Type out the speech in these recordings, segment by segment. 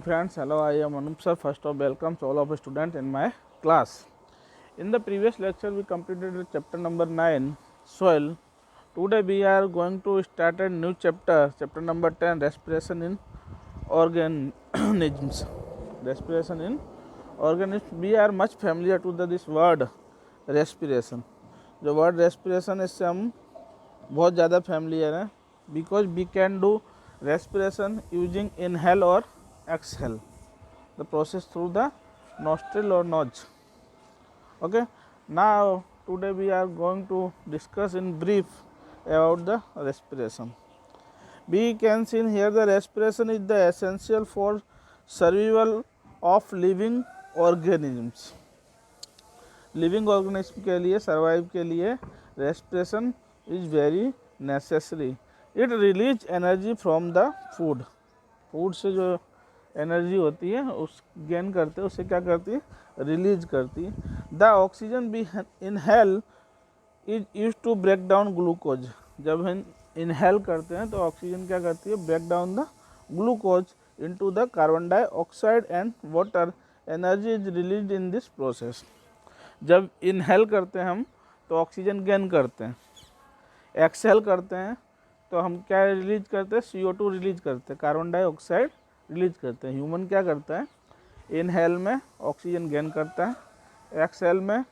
friends, hello, I am Anup sir. First of welcome all of students in my class. In the previous lecture we completed chapter number 9 soil. Today we are going to start a new chapter, chapter number 10 respiration in organisms. Respiration in organisms. We are much familiar to this word respiration. जो word respiration इससे हम बहुत ज़्यादा familiar हैं because we can do respiration using inhale or exhale, the process through the nostril or nose. Okay, now today we are going to discuss in brief about the respiration. We can see here the respiration is the essential for survival of living organisms. Living organism के लिए survive के लिए respiration is very necessary. It release energy from the food. Food से जो energy होती है उस gain करते हैं, उससे क्या करती है, रिलीज करती है. The oxygen we inhale is use to break down glucose. जब हम इनहेल करते हैं तो ऑक्सीजन क्या करती है, break down the glucose into the carbon dioxide and water. Energy is release in this process. जब इनहेल करते हैं हम तो ऑक्सीजन गेन करते हैं, एक्सहेल करते हैं तो हम क्या रिलीज करते हैं, CO2 रिलीज करते हैं, कार्बन डाइऑक्साइड रिलीज करते हैं. ह्यूमन क्या करता है, इनहेल में ऑक्सीजन गेन करता है, एक्सहेल में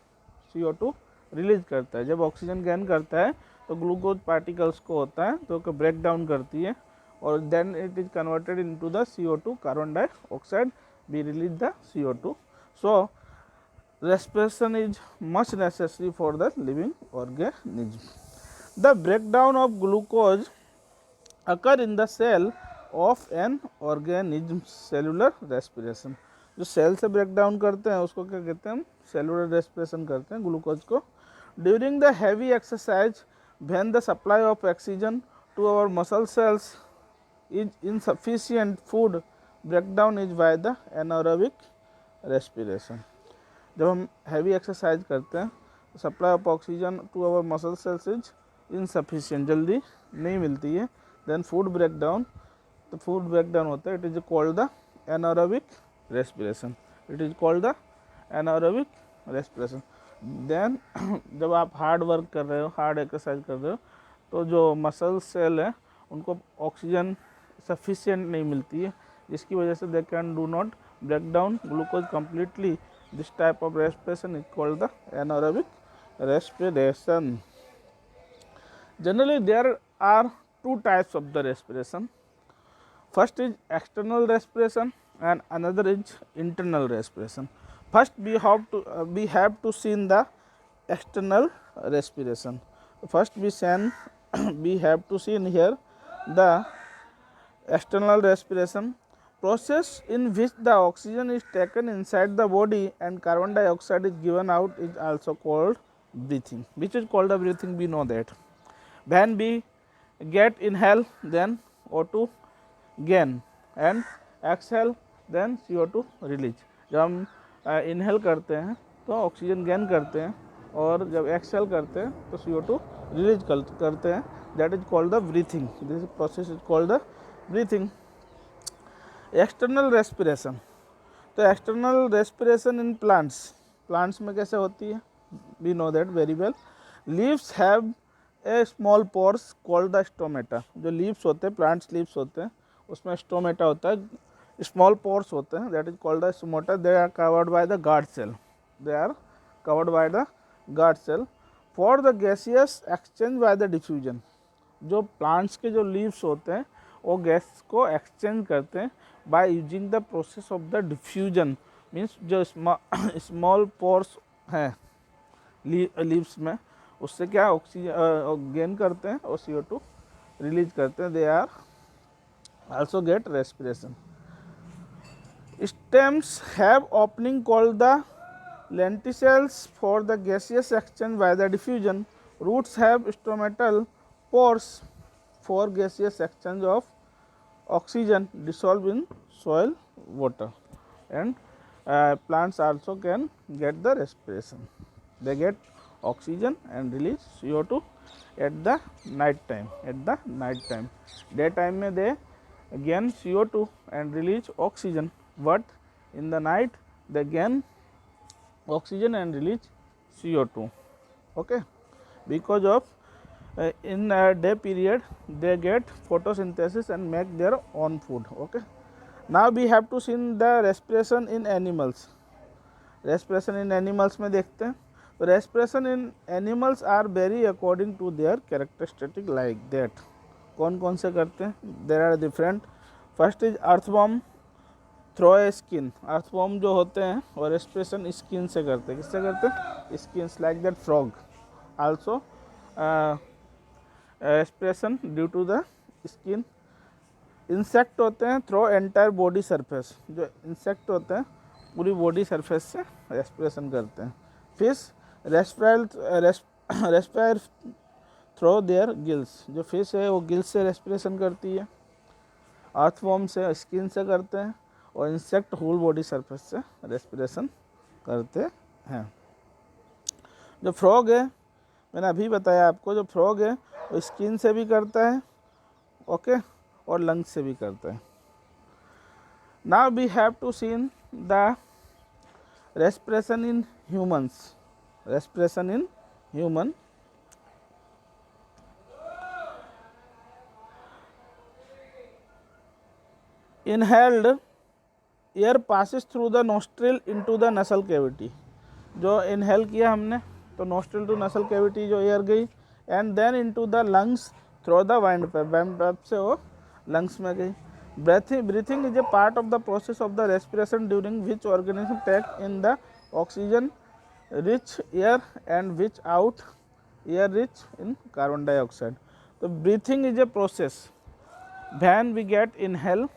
CO2 रिलीज करता है. जब ऑक्सीजन गेन करता है तो ग्लूकोज पार्टिकल्स को होता है तो ब्रेक डाउन करती है और then it is converted into the CO2, carbon dioxide, we release the CO2. So respiration is much necessary for the living organism. The breakdown of glucose occur in the cell of an organism. Cellular respiration. जो cell से break down करते हैं उसको क्या कहते हैं, हम cellular respiration करते हैं ग्लूकोज को. During the heavy exercise when the supply of oxygen to our muscle cells is insufficient, food breakdown is by the anaerobic respiration. जब हम हैवी एक्सरसाइज करते हैं तो supply of oxygen to our muscle cells is insufficient, जल्दी नहीं मिलती है. Then food break down, तो फूड ब्रेक डाउन होता है. It is called the anaerobic respiration. It is called the anaerobic respiration. Then जब आप हार्ड वर्क कर रहे हो, हार्ड एक्सरसाइज कर रहे हो तो जो मसल सेल है उनको ऑक्सीजन सफिशिएंट नहीं मिलती है, जिसकी वजह से they can do not break down glucose completely. This type of respiration is called the anaerobic respiration. Generally, there are two types of the respiration. First is external respiration and another is internal respiration. First, we have to see in the external respiration. First, we have to see in here the external respiration. Process in which the oxygen is taken inside the body and carbon dioxide is given out is also called breathing. Which is called the breathing, we know that. When we get inhale, then O2 gain and exhale, then CO2 release. जब हम inhale करते हैं तो oxygen gain करते हैं और जब exhale करते हैं तो CO2 रिलीज करते हैं. That is called the breathing. This process is called the breathing. External respiration, तो external respiration in plants. Plants में कैसे होती है, we know that very well. Leaves have a small pores called the stomata. जो leaves होते हैं, plants leaves होते हैं, उसमें स्टोमेटा होता है, स्मॉल पोर्स होते हैं, that is called the stomata. They are covered by the guard cell. They are covered by the guard cell for the gaseous exchange by the diffusion. जो plants के जो लीव्स होते हैं वो गैस को exchange करते हैं by using the process of the diffusion. Means जो स्मॉल पोर्स हैं लीव्स में, उससे क्या ऑक्सीजन गेन करते हैं और CO2 रिलीज करते हैं. They are also get respiration. Stems have opening called the lenticels for the gaseous exchange by the diffusion. Roots have stomatal pores for gaseous exchange of oxygen dissolved in soil water. And plants also can get the respiration. They get oxygen and release CO2 at the night time. Daytime में they gain CO2 and release oxygen. what in the night they gain oxygen and release CO2. Okay, because of in a day period they get photosynthesis and make their own food. Okay, now we have to see the respiration in animals. Respiration in animals में देखते हैं. तो respiration in animals are vary according to their characteristic like that. कौन कौन से करते हैं? There are different. First is earthworm through a skin. Earthworm जो होते हैं और रेस्पिरेशन स्किन से करते हैं. किससे करते हैं? Skin. Like that frog also respiration due to the skin. Insect होते हैं थ्रो एंटायर बॉडी सरफेस. जो इंसेक्ट होते हैं पूरी बॉडी सरफेस से रेस्पिरेशन करते हैं. Fish respire through their gills. जो फिश है वो गिल्स से रेस्पिरेशन करती है. अर्थवॉर्म से स्किन से करते हैं और इंसेक्ट होल बॉडी सरफेस से रेस्पिरेशन करते हैं. जो फ्रॉग है मैंने अभी बताया आपको, जो फ्रॉग है वो स्किन से भी करता है. ओके, और लंग्स से भी करता है. Now we have to seen the respiration in humans. Respiration in human. Inhaled air passes through the nostril into the nasal cavity. जो इनहेल किया हमने तो नोस्ट्रिल टू नसल कैविटी जो एयर गई and then into the lungs through the windpipe. Windpipe से वो lungs में गई. Breathing is a part of the process of the respiration during which organism take in the oxygen rich air and which out air rich in carbon dioxide. तो breathing is a process. When we get inhale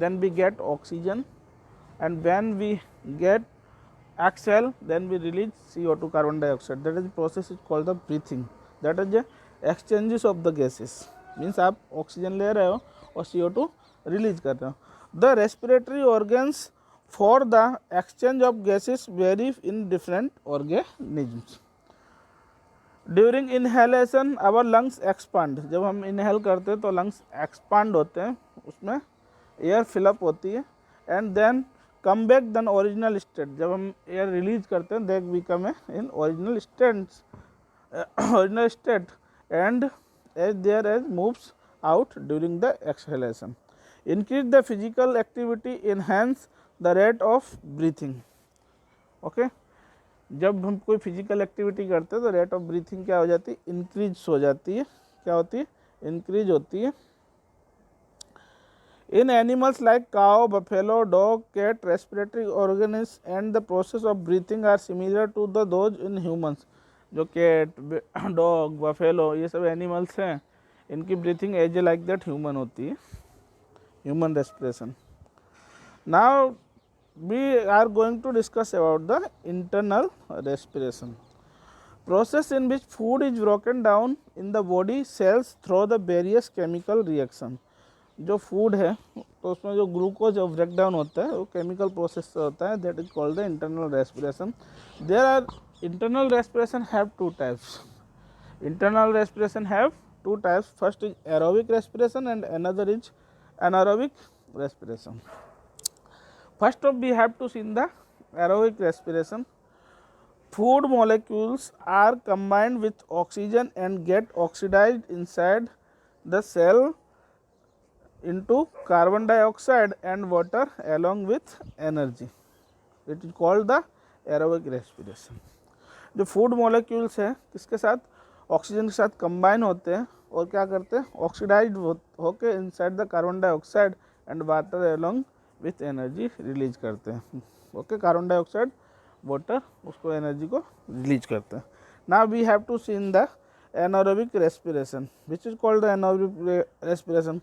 then we get oxygen, and when we get exhale then we release CO2 carbon dioxide. that is the process is called the breathing. that is the exchanges of the gases. means आप oxygen ले रहे हो और CO2 release कर रहे हो. the respiratory organs for the exchange of gases vary in different organisms. during inhalation our lungs expand. जब हम इनहेल करते हैं तो लंग्स एक्सपांड होते हैं, उसमें एयर फिलअप होती है. And then come back then original state. जब हम एयर रिलीज करते हैं then we come in original state and as their as moves out during the exhalation. Increase the physical activity enhance the rate of breathing. Okay, जब हम कोई physical activity करते हैं तो रेट ऑफ ब्रीथिंग क्या हो जाती है? इंक्रीज हो जाती है. क्या होती है? इंक्रीज होती है. In animals like cow, buffalo, dog, cat, respiratory organs and the process of breathing are similar to those in humans. जो कैट, डॉग, बफेलो ये सब एनिमल्स हैं, इनकी breathing as like that human होती है. Human respiration. Now we are going to discuss about the internal respiration. Process in which food is broken down in the body cells through the various chemical reaction. जो food है तो उसमें जो glucose break down होता है वो chemical process से होता है. That is called the internal respiration. There are internal respiration have two types. Internal respiration have two types. First is aerobic respiration and another is anaerobic respiration. First of we have to see the aerobic respiration. Food molecules are combined with oxygen and get oxidized inside the cell into carbon dioxide and water along with energy. It is called the aerobic respiration. जो food molecules हैं किसके साथ? Oxygen के साथ combine होते हैं और क्या करते हैं? ऑक्सीडाइज होके inside the carbon dioxide and water along with energy release करते हैं. ओके, कार्बन डाइऑक्साइड वाटर उसको एनर्जी को रिलीज करते हैं. Now we have to see in the anaerobic respiration which is called the anaerobic respiration.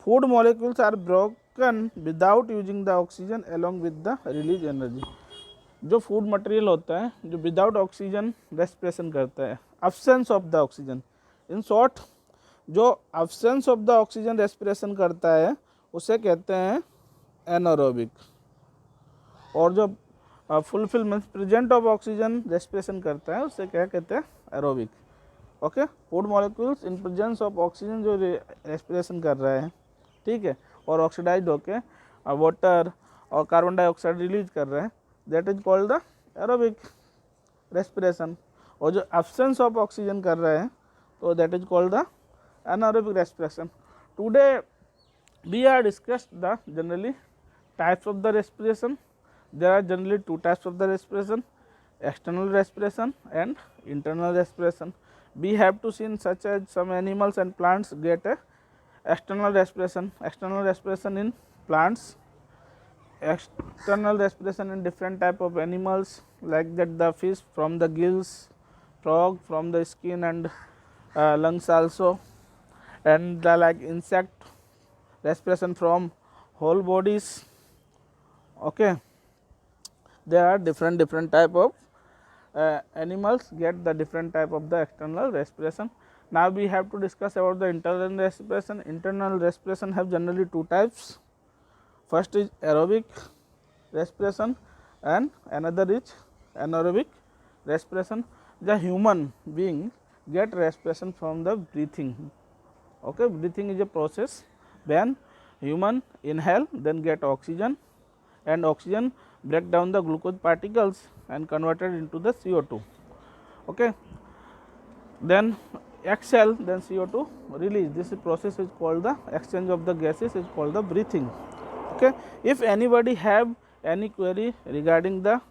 Food molecules are broken without using the oxygen along with the release energy. जो food material होता है जो without oxygen respiration करता है, absence of the oxygen. In short जो absence of the oxygen respiration करता है उसे कहते हैं एनारोबिक. और जो fulfilment present of oxygen respiration करता है उसे क्या कहते हैं? Aerobic. Okay, food molecules in presence of oxygen जो रेस्पिरेशन कर रहा है, ठीक है, और ऑक्सीडाइज होके वाटर और कार्बन डाइऑक्साइड रिलीज कर रहे हैं, that is called the aerobic respiration. और जो एब्सेंस ऑफ ऑक्सीजन कर रहे हैं तो that is called the anaerobic respiration. Today we are discussed the generally types of the respiration. There are generally two types of the respiration, external respiration and internal respiration. We have to see such as some animals and plants get a external respiration. External respiration in plants, external respiration in different type of animals like that the fish from the gills, frog from the skin and lungs also, and the like insect respiration from whole bodies. Okay, there are different type of animals get the different type of the external respiration. Now we have to discuss about the internal respiration. Internal respiration have generally two types. First is aerobic respiration and another is anaerobic respiration. The human being get respiration from the breathing. Okay, breathing is a process when human inhale then get oxygen, and oxygen break down the glucose particles and converted into the CO2. Okay, then exhale, then CO2 release. This process is called the exchange of the gases, is called the breathing. Okay, if anybody have any query regarding the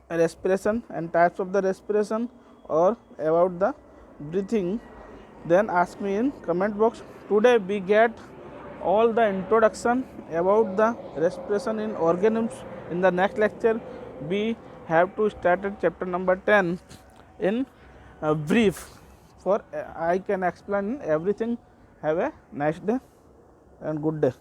respiration and types of the respiration or about the breathing, then ask me in comment box. Today we get all the introduction about the respiration in organisms. In the next lecture we have to start at chapter number 10 in brief, for I can explain everything. Have a nice day and good day.